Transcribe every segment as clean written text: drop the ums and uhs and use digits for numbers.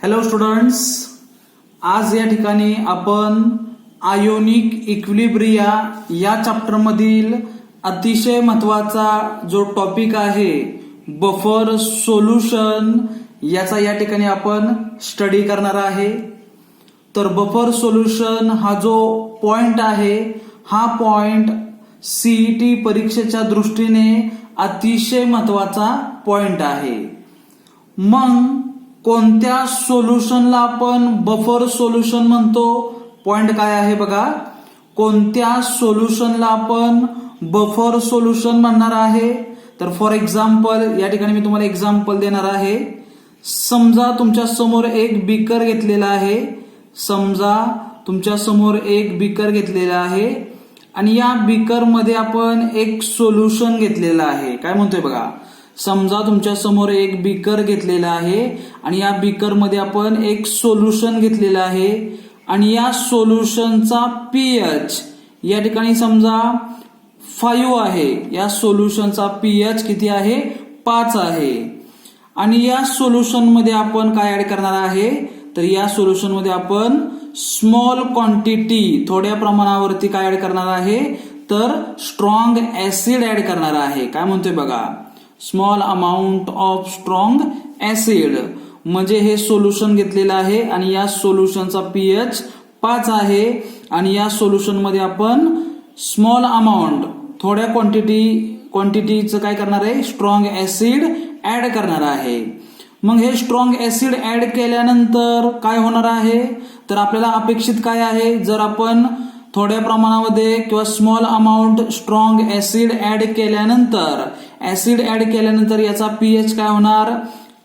Hello students, आज या ठिकाणी आपण आयोनिक इक्विलिब्रिया या चॅप्टर मधील अतिशय महत्वाचा जो टॉपिक आहे बफर सोल्युशन याचा या ठिकाणी आपण स्टडी करणार आहे। तर बफर सोल्युशन हा जो पॉइंट आहे हा पॉइंट सीईटी परीक्षेच्या दृष्टीने अतिशय महत्वाचा पॉइंट आहे। मग कोणत्या सोल्युशनला आपण बफर सोल्युशन म्हणतो? पॉइंट काय आहे बघा, कोणत्या सोल्युशनला आपण बफर सोल्युशन म्हणणार आहे? तर फॉर एक्झाम्पल या ठिकाणी मी तुम्हाला एक्झाम्पल देणार आहे। समजा तुमच्या समोर एक बीकर घेतलेला आहे, आणि या बीकर मध्ये आपण एक सोल्युशन घेतलेलं आहे। काय म्हणतोय बघा, समजा तुमच्या समोर एक बीकर घेतलेला आहे आणि या बीकर मध्ये आपण एक सोल्युशन घेतलेलं आहे आणि या सोल्युशनचा पीएच या ठिकाणी समजा 5 आहे। या सोल्युशनचा पीएच किती आहे? 5 आहे। आणि या सोल्युशन मध्ये आपण काय ऍड करणार आहे? तर या सोल्युशन मध्ये आपण स्मॉल क्वांटिटी थोड्या प्रमाणावरती काय ऍड करणार आहे? तर स्ट्रॉंग ऍसिड ऍड करणार आहे। काय म्हणतोय बघा, small amount of strong acid, म्हणजे हे सोल्युशन घेतलेलं आहे आणि या सोल्युशनचा पीएच 5 आहे आणि या सोल्युशन मध्ये आपण स्मॉल अमाउंट थोड्या क्वांटिटीचं काय करणार आहे? स्ट्रॉंग ऍसिड ऍड करणार आहे। मग हे स्ट्रॉंग ऍसिड ऍड केल्यानंतर काय होणार आहे? तर आपल्याला अपेक्षित काय आहे? जर आपण थोड्या प्रमाणामध्ये किंवा small amount strong acid add केल्यानंतर याचा पीएच काय होणार?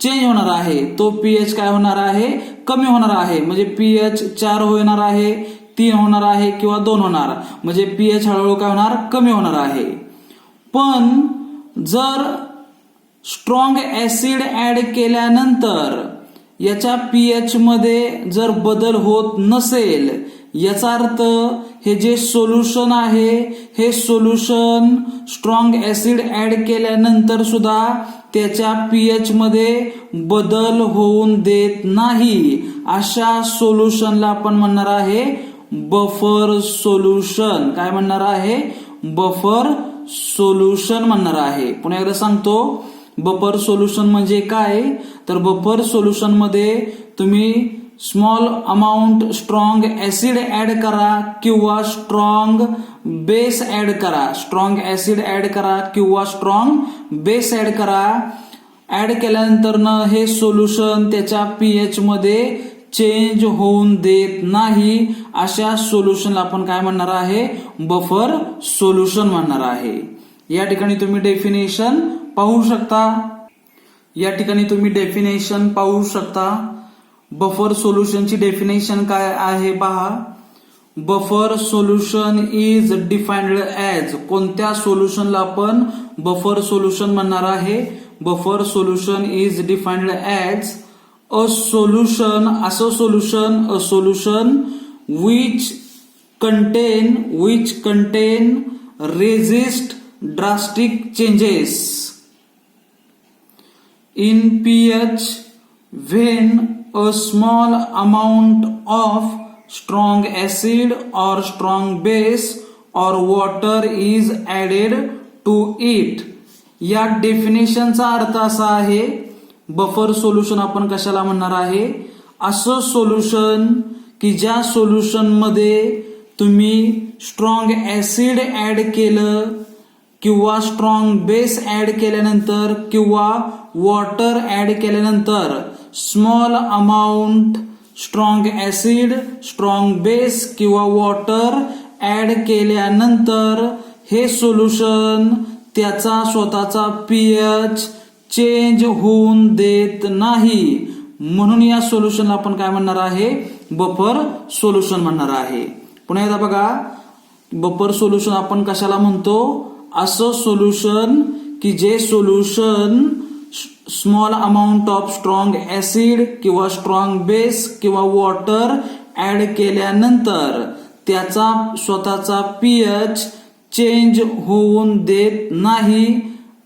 चेंज होणार आहे। तो पीएच काय होणार आहे? कमी होणार आहे। म्हणजे पीएच 4 होणार आहे, 3 होणार आहे किंवा 2 होणार, म्हणजे पीएच हळूहळू काय होणार? कमी होणार आहे। पण जर स्ट्रॉंग ऍसिड ऍड केल्यानंतर याच्या पीएच मध्ये जर बदल होत नसेल, याचा अर्थ हे जे सोल्युशन आहे हे सोल्युशन स्ट्रॉंग ऍसिड ऍड केल्यानंतर सुद्धा त्याच्या पीएच मध्ये बदल होऊन देत नाही, अशा सोल्युशनला आपण म्हणणार आहे बफर सोल्युशन। काय म्हणणार आहे? बफर सोल्युशन म्हणणार आहे। पुन्हा एकदा सांगतो, बफर सोल्युशन म्हणजे काय? तर बफर सोल्युशन मध्ये तुम्ही small amount strong acid add करा किंवा स्ट्रॉंग बेस ऍड करा, स्ट्रॉंग ऍसिड ऍड करा किंवा स्ट्रॉंग बेस ऍड करा। ऍड केल्यानंतर हे सोल्युशन त्याच्या पीएच मध्ये चेंज होऊन देत नाही, अशा सोल्युशनला आपण काय म्हणणार आहे? बफर सोल्युशन म्हणणार आहे। या ठिकाणी तुम्ही डेफिनेशन पाहू शकता। बफर सोल्युशनची डेफिनेशन काय आहे पहा। Buffer solution is defined as, कोणत्या सोल्युशनला आपण बफर सोल्युशन म्हणणार आहे? Buffer solution is defined as a solution which contain resist drastic changes in pH when a small amount of strong acid or strong base or water is added to it। या डेफिनेशनचा अर्थ असा आहे, buffer solution आपण कशाला म्हणणार आहे? असं solution की ज्या सोल्युशन मध्ये तुम्ही स्ट्रॉंग ऍसिड ऍड केलं किंवा स्ट्रॉंग बेस ऍड केल्यानंतर किंवा वॉटर ऍड केल्यानंतर small amount strong acid, strong base किंवा वॉटर ऍड केल्यानंतर हे सोल्युशन त्याचा स्वतःचा पीएच चेंज होऊन देत नाही, म्हणून या सोल्युशनला आपण काय म्हणणार आहे? बफर सोल्युशन म्हणणार आहे। पुन्हा एकदा बघा, बफर सोल्युशन आपण कशाला म्हणतो? असं सोल्युशन की जे solution small amount of strong acid किंवा स्ट्रॉंग बेस किंवा वॉटर ऍड केल्यानंतर त्याचा स्वतःचा पीएच चेंज होऊन देत नाही,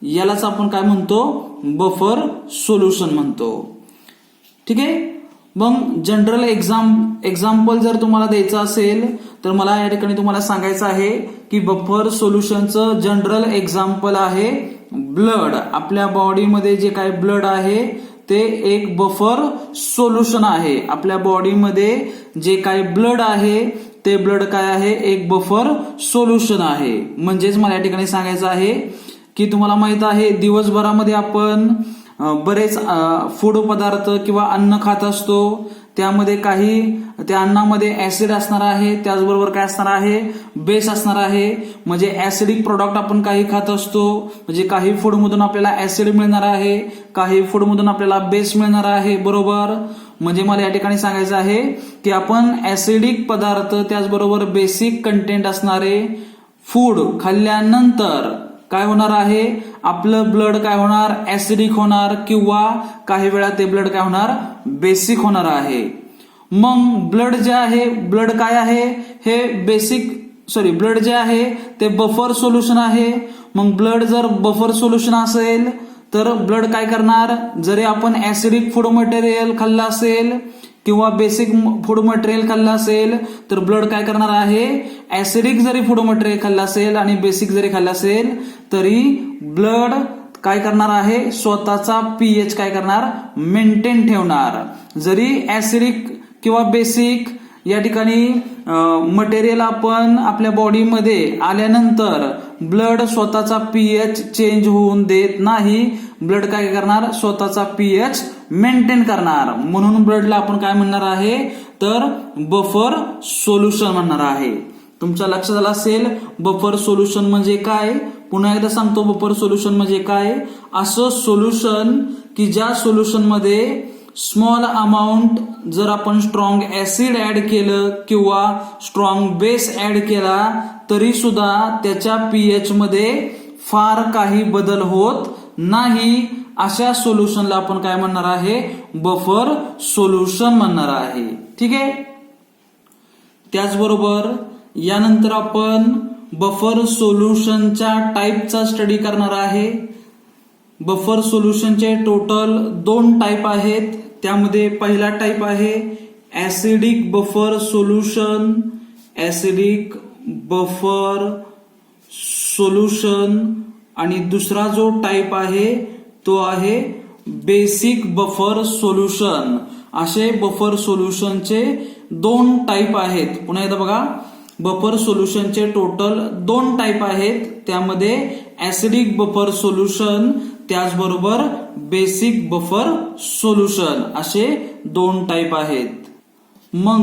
यालाच आपण काय म्हणतो? बफर सोल्युशन म्हणतो। ठीक आहे। मग जनरल एक्झाम्पल जर तुम्हाला द्यायचं असेल तर मला या ठिकाणी तुम्हाला सांगायचं आहे की बफर सोल्युशनचं जनरल एक्झाम्पल आहे ब्लड. आपल्या बॉडीमध्ये जे काही ब्लड आहे ते एक बफर सोल्युशन आहे. आपल्या बॉडीमध्ये जे काही ब्लड आहे ते ब्लड काय आहे, एक बफर सोल्युशन आहे. म्हणजेच मला या ठिकाणी सांगायचं आहे की तुम्हाला माहित आहे दिवसभरामध्ये आपण बरेच फूड पदार्थ किंवा अन्न खात असतो. त्यामध्ये काही त्या अन्नामध्ये ऍसिड असणार आहे, त्याचबरोबर काय असणार आहे, बेस असणार आहे. म्हणजे ऍसिडिक प्रोडक्ट आपण काही खात असतो. म्हणजे काही फूड मधून आपल्याला ऍसिड मिळणार आहे, काही फूड मधून आपल्याला बेस मिळणार आहे. बरोबर. म्हणजे मला या ठिकाणी सांगायचं आहे की आपण ऍसिडिक पदार्थ त्याचबरोबर बेसिक कंटेंट असणारे फूड खाल्ल्यानंतर काय होणार आहे, आपलं ब्लड काय होणार, ऍसिडिक होणार किंवा काही वेळा ते ब्लड काय होणार, बेसिक होणार आहे. मग ब्लड जे आहे, ब्लड काय आहे, हे ब्लड जे आहे ते बफर सोल्युशन आहे. मग ब्लड जर बफर सोल्युशन असेल तर ब्लड काय करणार, जरी आपण ऍसिडिक फूड मटेरियल खाल्लं असेल किंवा बेसिक फूड मटेरियल खाल्लं असेल तर ब्लड काय करणार आहे, ऍसिडिक जरी फूड मटेरियल खाल्लं असेल आणि बेसिक जरी खाल्लं असेल तरी ब्लड काय करणार आहे, स्वतःचा पीएच काय करणार, मेंटेन ठेवणार. जरी ऍसिडिक किंवा बेसिक या ठिकाणी मटेरियल आपण आपल्या बॉडीमध्ये आल्यानंतर ब्लड स्वतःचा पीएच चेंज होऊन देत नाही. ब्लड काय करणार, स्वतःचा पीएच मेंटेन करणार. म्हणून ब्लडला आपण काय म्हणणार आहे, तर बफर सोल्युशन म्हणणार आहे. तुमच्या लक्षात आलं असेल बफर सोल्युशन म्हणजे काय. पुन्हा एकदा सांगतो, बफर सोल्युशन म्हणजे काय, असं सोल्युशन की ज्या सोल्युशन मध्ये स्मॉल अमाऊंट जर आपण स्ट्रॉंग ऍसिड ऍड केलं किंवा स्ट्रॉंग बेस ऍड केला तरी सुद्धा त्याच्या पीएच मध्ये फार काही बदल होत नाही. अशा सोल्युशनला आपण काय म्हणणार आहे, बफर सोल्युशन म्हणणार आहे. ठीक आहे. त्याचबरोबर यानंतर आपण बफर सोल्युशनच्या टाईपचा स्टडी करणार आहे. बफर सोल्युशनचे टोटल 2 टाईप आहेत. त्यामध्ये पहिला टाईप आहे acidic buffer solution. Acidic buffer solution. आणि दुसरा जो टाईप आहे तो आहे बेसिक बफर सोल्युशन. असे बफर सोल्युशनचे 2 टाईप आहेत. पुन्हा एकदा बघा, बफर सोल्युशनचे टोटल 2 टाईप आहेत. त्यामध्ये ऍसिडिक बफर सोल्युशन त्याचबरोबर बेसिक बफर सोल्युशन असे 2 टाईप आहेत. मग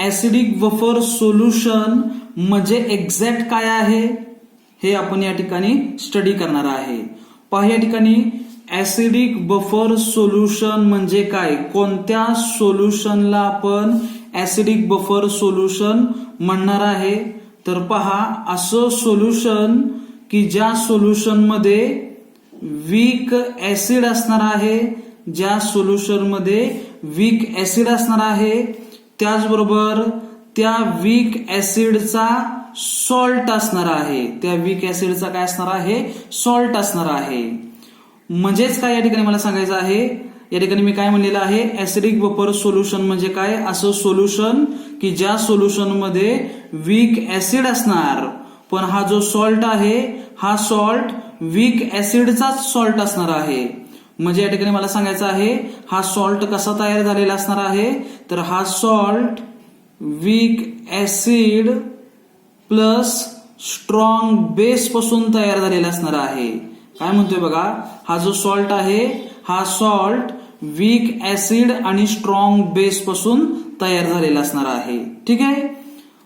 ऍसिडिक बफर सोल्युशन म्हणजे एक्झॅक्ट काय आहे हे आपण या ठिकाणी स्टडी करणार आहे. पहा या ठिकाणी ऍसिडिक बफर सोल्युशन म्हणजे काय, कोणत्या सोल्युशनला आपण ऍसिडिक बफर सोल्युशन म्हणणार आहे. तर पहा, असं सोल्युशन की ज्या सोल्युशन मध्ये वीक ऍसिड असणार आहे, ज्या सोल्युशन मध्ये वीक ऍसिड असणार आहे, त्याचबरोबर त्या वीक ऍसिडचा सॉल्ट असणार आहे. त्या वीक ऍसिडचा काय असणार आहे, सॉल्ट असणार आहे. म्हणजेच काय या ठिकाणी मला सांगायचं आहे, या ठिकाणी मी काय म्हणलेलं आहे, ऍसिडिक बफर सोल्युशन म्हणजे काय, असं सोल्युशन की ज्या सोल्युशन मध्ये वीक ऍसिड असणार पण हा जो सॉल्ट आहे हा सॉल्ट वीक ऍसिडचाच सॉल्ट असणार आहे. म्हणजे या ठिकाणी मला सांगायचं आहे हा सॉल्ट कसा तयार झालेला असणार आहे, तर हा salt weak acid plus strong base पासून तयार झालेला असणार आहे. काय म्हणतोय बघा, हा जो सॉल्ट आहे हा सॉल्ट वीक ऍसिड आणि स्ट्रॉंग बेस पासून तयार झालेला असणार आहे. ठीक आहे.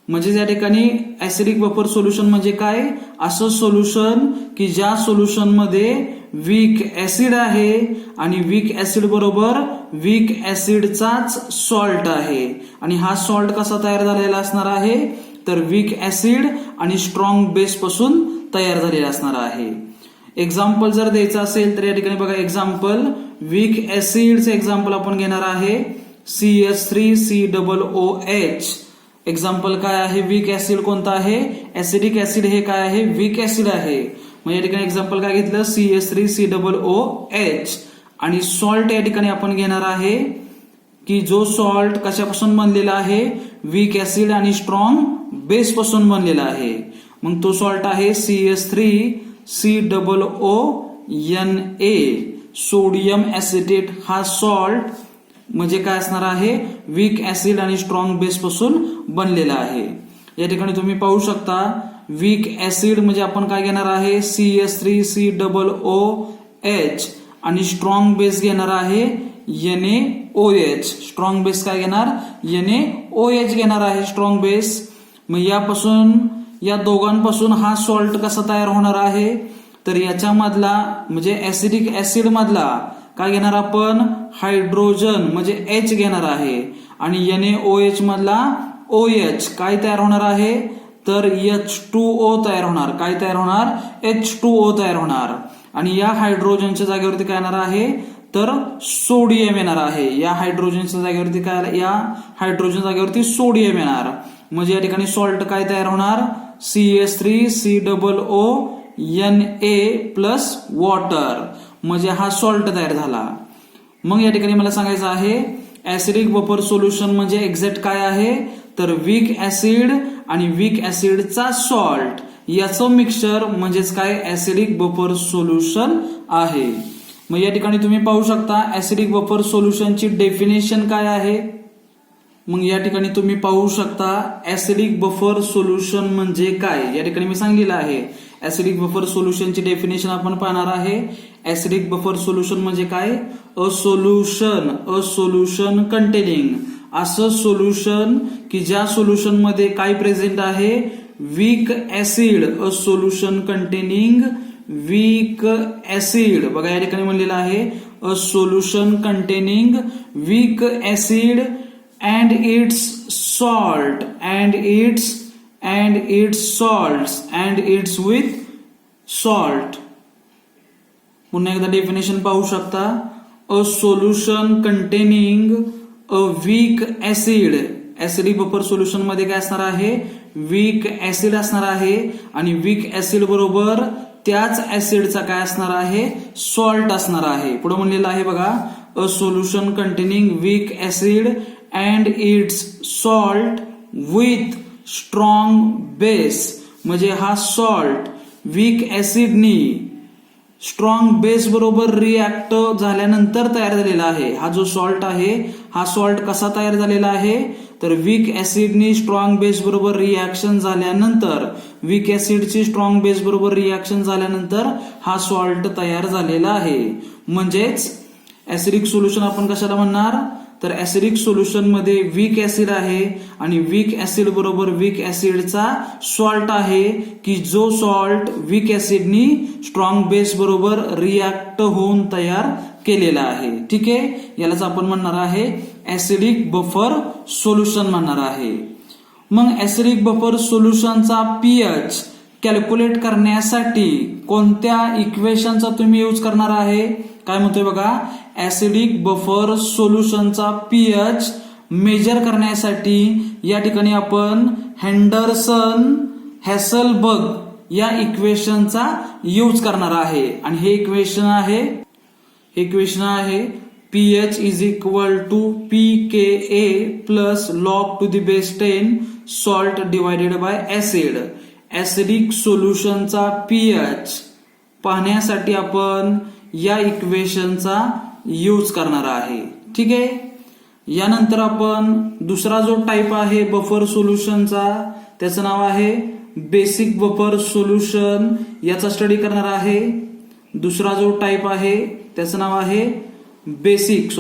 म्हणजे या ठिकाणी ऍसिडिक बफर सोल्युशन म्हणजे काय, असं सोल्युशन की ज्या सोल्युशन मध्ये वीक ऍसिड आहे आणि वीक ऍसिड बरोबर वीक ऍसिडचाच सॉल्ट आहे. आणि हा सॉल्ट कसा तयार झालेला असणार आहे, तर वीक ऍसिड आणि स्ट्रॉंग बेस पासून तयार झालेला असणार आहे. एक्झाम्पल जर द्यायचं असेल तर या ठिकाणी बघा, एक्झाम्पल वीक ऍसिडचे एक्झाम्पल आपण घेणार आहे CH3COOH. एक्झाम्पल काय आहे, वीक ऍसिड कोणता आहे, ऍसिडिक ऍसिड हे काय आहे, वीक ऍसिड आहे. मग या ठिकाणी एक्झाम्पल काय घेतलं, CH3COOH. आणि सॉल्ट या ठिकाणी आपण घेणार आहे की जो सॉल्ट कशापासून बनलेला आहे, वीक ऍसिड आणि स्ट्रॉंग बेस पासून बनलेला आहे. मग तो सॉल्ट आहे CH3COONA, सोडियम ऍसिटेट. हा सॉल्ट म्हणजे काय असणार आहे, वीक ऍसिड आणि स्ट्रॉंग बेस पासून बनलेला आहे. या ठिकाणी तुम्ही पाहू शकता वीक ऍसिड म्हणजे आपण काय घेणार आहे, CH3COOH आणि स्ट्रॉंग बेस घेणार आहे NaOH. स्ट्रॉंग बेस काय घेणार, NaOH घेणार आहे स्ट्रॉंग बेस. मग या दोघांपासून हा सॉल्ट कसा तयार होणार आहे, तर याच्यामधला म्हणजे ऍसिडिक ऍसिड मधला काय घेणार आपण, हायड्रोजन म्हणजे H घेणार आहे. आणि NaOH मधला OH काय तयार होणार आहे, तर H2O तयार होणार. काय तयार होणार, H2O तयार होणार. आणि या हायड्रोजनच्या जागेवरती काय येणार आहे, तर सोडियम येणार आहे. या हायड्रोजनच्या जागेवरती काय, या हायड्रोजन जागेवरती सोडियम येणार. म्हणजे या ठिकाणी सॉल्ट काय तयार होणार, CH3COONA प्लस वॉटर. म्हणजे हा सॉल्ट तयार झाला. मग या ठिकाणी मला सांगायचं आहे ऍसिडिक बफर सोल्युशन म्हणजे एक्झॅक्ट काय आहे, तर वीक ऍसिड आणि वीक ऍसिडचा सॉल्ट याचं मिक्सचर म्हणजेच काय, ऍसिडिक बफर सोल्युशन आहे. मग या ठिकाणी तुम्ही पाहू शकता ऍसिडिक बफर सोल्युशनची डेफिनेशन काय आहे. मग या ठिकाणी तुम्ही पाहू शकता ऍसिडिक बफर सोल्युशन म्हणजे काय. या ठिकाणी मी सांगितलं आहे ऍसिडिक बफर सोल्युशनची डेफिनेशन आपण पाहणार आहे. ऍसिडिक बफर सोल्युशन म्हणजे काय, अ सोल्युशन कंटेनिंग, असं सोल्युशन की ज्या सोल्युशन मध्ये काय प्रेझेंट आहे, weak acid. A solution containing weak acid. बघा या ठिकाणी म्हणलेलं आहे a solution containing weak acid and its salt and its salts and its with salt. पुन्हा एकदा डेफिनेशन पाहू शकता, a solution containing a weak acid. Acidic buffer solution मध्ये काय असणार आहे, वीक ऍसिड असणार आहे. आणि वीक ऍसिड बरोबर त्याच ऍसिडचा काय असणार आहे, सॉल्ट असणार आहे. पुढे म्हणलेलं आहे बघा, a solution containing weak acid and its salt with strong base. म्हणजे हा सॉल्ट वीक ऍसिडनी स्ट्रॉंग बेस बरोबर रिॲक्ट झाल्यानंतर तयार झालेला आहे. हा जो सॉल्ट आहे, हा सॉल्ट कसा तयार झालेला आहे, तर वीक ऍसिडनी स्ट्रॉंग बेस बरोबर रिॲक्शन झाल्यानंतर, वीक ऍसिडची स्ट्रॉंग बेस बरोबर रिॲक्शन झाल्यानंतर हा सॉल्ट तयार झालेला आहे. म्हणजेच ऍसिडिक सोल्युशन आपण कशाला म्हणणार, तर ऍसिडिक सोल्युशन मध्ये वीक ऍसिड आहे आणि वीक ऍसिड बरोबर वीक ऍसिडचा सॉल्ट आहे की जो सॉल्ट वीक ऍसिडनी स्ट्रॉंग बेस बरोबर रिॲक्ट होऊन तयार केलेला आहे. ठीक आहे, यालाच आपण म्हणणार आहे ऍसिडिक बफर सोल्युशन म्हणणार आहे. मग ऍसिडिक बफर सोल्युशनचा पीएच कॅल्क्युलेट करण्यासाठी कोणत्या इक्वेशनचा तुम्ही यूज करणार आहे, काय म्हणतोय बघा, ऍसिडिक बफर सोल्युशनचा पीएच मेजर करण्यासाठी या ठिकाणी आपण हेंडरसन-हॅसलबर्ग या इक्वेशनचा यूज करणार आहे. आणि हे इक्वेशन आहे pH is equal to pKa plus log to the base 10 salt divided by acid. Acidic सोल्युशनचा पीएच पाहण्यासाठी आपण या इक्वेशनचा यूज करणार आहे. ठीक आहे, यानंतर आपण दुसरा जो टाइप आहे बफर सोल्युशनचा, त्याचं नाव आहे बेसिक बफर सोल्युशन. याचा स्टडी करणार आहे. दुसरा जो टाइप आहे त्याचं नाव आहे बेसिक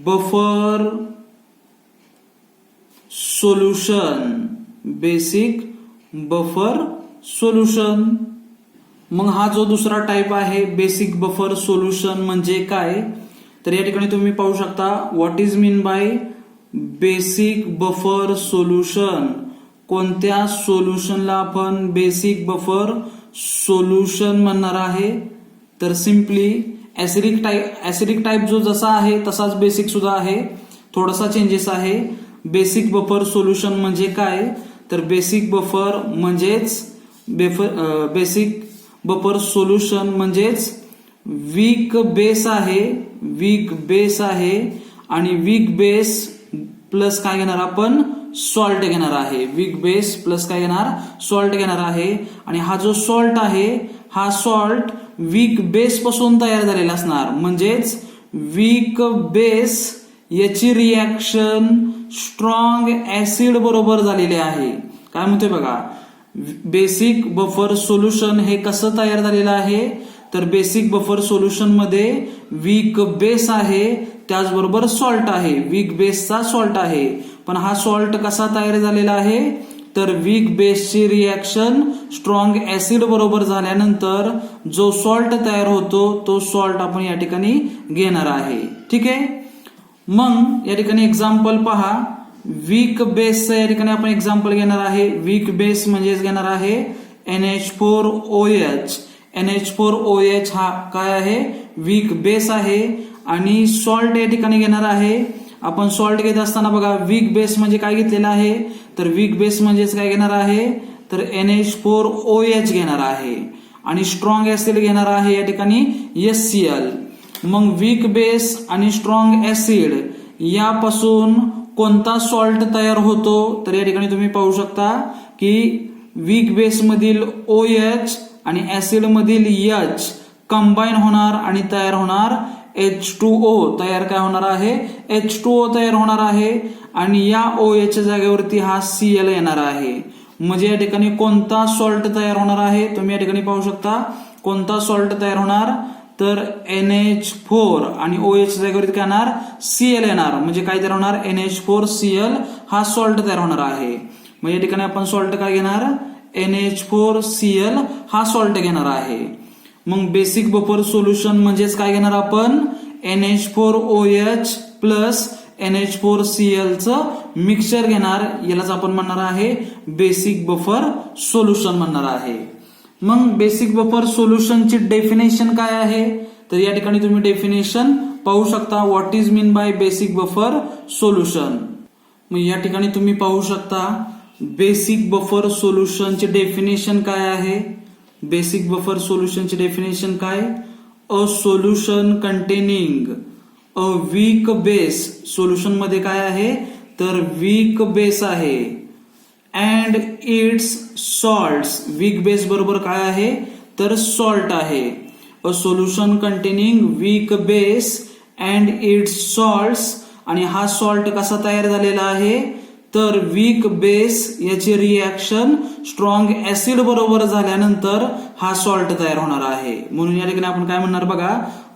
बफर सोल्युशन. मग हा जो दुसरा टाइप आहे बेसिक बफर सोल्युशन म्हणजे काय, तर या ठिकाणी तुम्ही पाहू शकता what is mean by basic buffer solution. कोणत्या सोल्युशनला आपण बेसिक बफर सोल्युशन म्हणणार आहे, तर सिम्पली ऍसिडिक टाइप जो जसा आहे तसाच बेसिक सुद्धा आहे, थोडासा चेंजेस आहे. बेसिक बफर सोल्युशन म्हणजे काय, तर बेसिक बफर सोल्युशन म्हणजेच वीक बेस आहे, वीक बेस आहे आणि वीक बेस प्लस काय घेणार आपण, सॉल्ट घेणार आहे. वीक बेस प्लस काय घेणार, सॉल्ट घेणार आहे. आणि हा जो सॉल्ट आहे हा सॉल्ट वीक बेस पासून तयार झालेला असणार, म्हणजेच वीक बेस याची रिॲक्शन स्ट्रॉंग ऍसिड बरोबर झालेली आहे. काय म्हणतोय बघा, बेसिक बफर सोल्युशन हे कसं तयार झालेलं आहे, तर बेसिक बफर सोल्युशन मध्ये वीक बेस आहे त्याचबरोबर सॉल्ट आहे, वीक बेसचा सॉल्ट आहे. पण हा सॉल्ट कसा तयार झालेला आहे, तर वीक बेसची रिॲक्शन स्ट्रॉंग ऍसिड बरोबर झाल्यानंतर जो सॉल्ट तयार होतो तो सॉल्ट आपण या ठिकाणी घेणार आहे. ठीक आहे. मग या ठिकाणी एक्झाम्पल पहा, वीक बेसचं या ठिकाणी आपण एक्झाम्पल घेणार आहे. वीक बेस म्हणजेच घेणार आहे NH4OH. NH4OH हा काय आहे, वीक बेस आहे. आणि सॉल्ट या ठिकाणी घेणार आहे. आपण सॉल्ट घेत असताना बघा वीक बेस म्हणजे काय घेतलेला आहे, तर वीक बेस म्हणजेच काय घेणार आहे, तर NH4OH घेणार आहे. आणि स्ट्रॉंग ऍसिड घेणार आहे या ठिकाणी HCl. मग वीक बेस आणि स्ट्रॉंग ऍसिड यापासून कोणता सॉल्ट तयार होतो, तर या ठिकाणी तुम्ही पाहू शकता की वीक बेस मधील OH आणि ऍसिड मधील H कंबाईन होणार आणि तयार होणार H2O. तयार काय होणार आहे, H2O तयार होणार आहे. आणि या OH च्या जागेवरती हा Cl येणार आहे. म्हणजे या ठिकाणी कोणता सॉल्ट तयार होणार आहे, तुम्ही या ठिकाणी पाहू शकता कोणता सॉल्ट तयार होणार, तर NH4 आणि OH च्या जागेवरती काय येणार, Cl येणार. म्हणजे काय तयार होणार, NH4Cl हा सॉल्ट तयार होणार आहे. मग या ठिकाणी आपण सॉल्ट काय घेणार, NH4Cl हा सॉल्ट घेणार आहे. मग बेसिक बफर सोल्युशन म्हणजेच काय घेणार आपण, NH4OH प्लस NH4Cl चं मिक्सचर घेणार. यालाच आपण म्हणणार आहे बेसिक बफर सोल्युशन म्हणणार आहे. मग बेसिक बफर सोल्युशनची डेफिनेशन काय आहे, तर या ठिकाणी तुम्ही डेफिनेशन पाहू शकता. What is mean by basic buffer solution. मग या ठिकाणी तुम्ही पाहू शकता बेसिक बफर सोल्युशनची डेफिनेशन काय आहे. बेसिक बफर सोल्युशनची डेफिनेशन काय, a solution containing a weak base. Solution मध्ये काय आहे, तर वीक बेस आहे and its salts. Weak base बरोबर काय आहे, तर सॉल्ट आहे. A solution containing weak base and its salts. आणि हा सॉल्ट कसा तयार झालेला आहे, तर वीक बेस याची रिॲक्शन स्ट्रॉंग ऍसिड बरोबर झाल्यानंतर हा सॉल्ट तयार होणार आहे. म्हणून या ठिकाणी आपण काय म्हणणार बघा,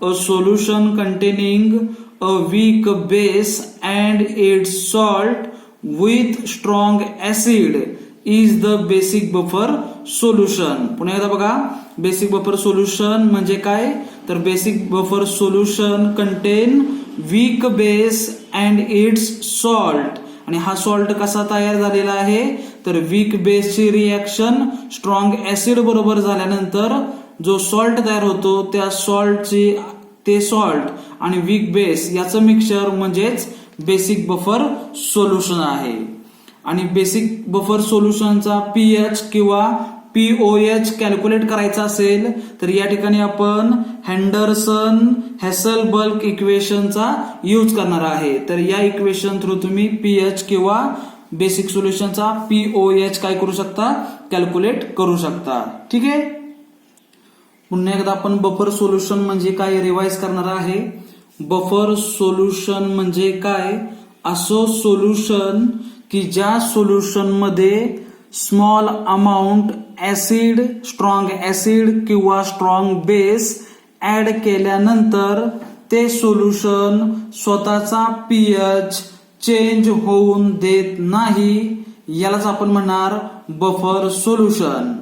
a solution containing a weak base and its salt with strong acid is the basic buffer solution. पुन्हा एकदा बघा, बेसिक बफर सोल्युशन म्हणजे काय, तर basic buffer solution contain weak base and its salt. आणि हा सॉल्ट कसा तयार झालेला आहे, तर वीक बेसची रिॲक्शन स्ट्रॉंग ऍसिड बरोबर झाल्यानंतर जो सॉल्ट तयार होतो त्या सॉल्टची, ते सॉल्ट आणि वीक बेस याचं मिक्सचर म्हणजेच बेसिक बफर सोल्युशन आहे. आणि बेसिक बफर सोल्युशनचा पीएच किंवा POH कॅल्क्युलेट करायचा असेल तर या ठिकाणी आपण हेंडरसन हेसलबर्ग इक्वेशनचा यूज करणार आहे. तर या इक्वेशन थ्रू तुम्ही पीएच किंवा बेसिक सोल्युशनचा POH काय करू शकता, कॅल्क्युलेट करू शकता. ठीक आहे. पुन्हा एकदा आपण बफर सोल्युशन म्हणजे काय रिवाइज करणार आहे. बफर सोल्युशन म्हणजे काय, असं सोल्युशन की ज्या सोल्युशन मध्ये small amount acid, strong acid किंवा स्ट्रॉंग बेस ऍड केल्यानंतर ते सोल्युशन स्वतःचा पीएच चेंज होऊन देत नाही. यालाच आपण म्हणणार बफर सोल्युशन.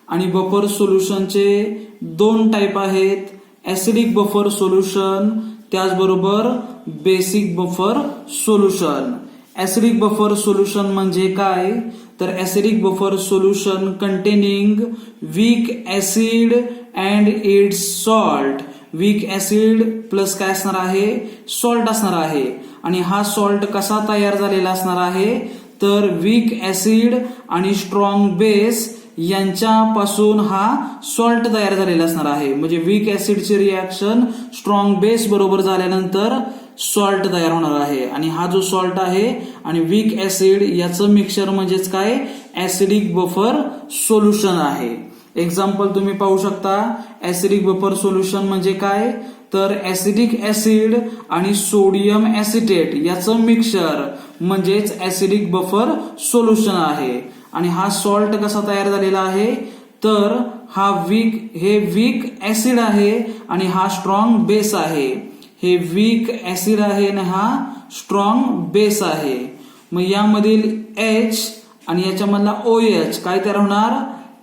आणि बफर सोल्युशनचे दोन टाईप आहेत, ऍसिडिक बफर सोल्युशन त्याचबरोबर basic buffer solution. Acidic buffer solution म्हणजे काय, तर acidic buffer solution containing weak acid and its salt. Weak acid plus काय असणार आहे, सॉल्ट असणार आहे. आणि हा सॉल्ट कसा तयार झालेला असणार आहे, तर वीक ऍसिड आणि स्ट्रॉंग बेस यांच्यापासून हा सॉल्ट तयार झालेला असणार आहे. म्हणजे वीक ऍसिडची रिॲक्शन स्ट्रॉंग बेस बरोबर झाल्यानंतर सॉल्ट तयार होणार आहे. आणि हा जो सॉल्ट आहे आणि वीक ऍसिड याचं मिक्सचर म्हणजेच काय, ऍसिडिक बफर सोल्युशन आहे. एक्झाम्पल तुम्ही पाहू शकता. ऍसिडिक बफर सोल्युशन म्हणजे काय, तर ऍसिडिक ऍसिड आणि सोडियम ऍसिटेट याचं मिक्सचर म्हणजेच ऍसिडिक बफर सोल्युशन आहे. आणि हा सॉल्ट कसा तयार झालेला आहे, तर हे वीक ऍसिड आहे आणि हा स्ट्रॉंग बेस आहे. हे वीक ऍसिड आहे आणि हा स्ट्रॉंग बेस आहे. मग यामधील H आणि याच्यामधला OH काय तयार होणार,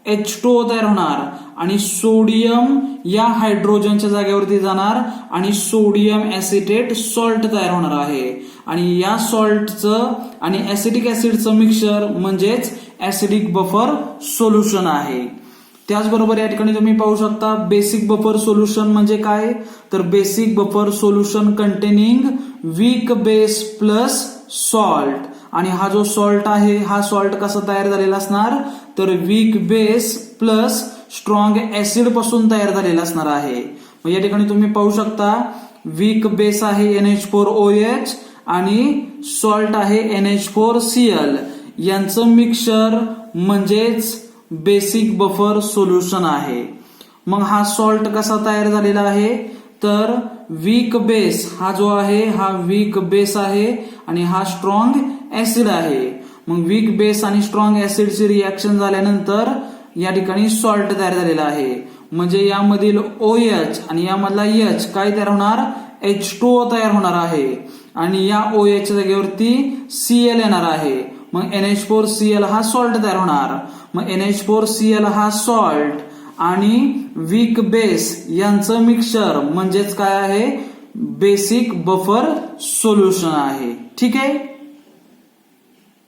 H2O तयार होणार. आणि सोडियम या हायड्रोजनच्या जागेवरती जाणार आणि सोडियम ऍसिटेट सॉल्ट तयार होणार आहे. आणि या सॉल्टचं आणि ऍसिडिक ऍसिडचं मिक्सचर म्हणजेच ऍसिडिक बफर सोल्युशन आहे. त्याचबरोबर या ठिकाणी तुम्ही पाहू शकता बेसिक बफर सोल्युशन म्हणजे काय, तर basic buffer solution containing weak base plus salt. आणि हा जो सॉल्ट आहे हा सॉल्ट कसा तयार झालेला असणार, तर weak base plus strong acid पासून तयार झालेला असणार आहे. मग या ठिकाणी तुम्ही पाहू शकता वीक बेस आहे NH4OH आणि सॉल्ट आहे NH4Cl. यांचं मिक्सचर म्हणजेच बेसिक बफर सोल्युशन आहे. मग हा सॉल्ट कसा तयार झालेला आहे, तर वीक बेस हा जो आहे हा वीक बेस आहे आणि हा स्ट्रॉंग ऍसिड आहे. मग वीक बेस आणि स्ट्रॉंग ऍसिडची रिॲक्शन झाल्यानंतर या ठिकाणी सॉल्ट तयार झालेला आहे. म्हणजे यामधील OH आणि यामधला H काय तयार होणार, H2O तयार होणार आहे. आणि या OH च्या जागेवरती Cl येणार आहे. मग NH4Cl हा सॉल्ट तयार होणार. मग NH4Cl हा सॉल्ट आणि वीक बेस यांचं मिक्सचर म्हणजेच काय आहे, बेसिक बफर सोल्युशन आहे. ठीक आहे.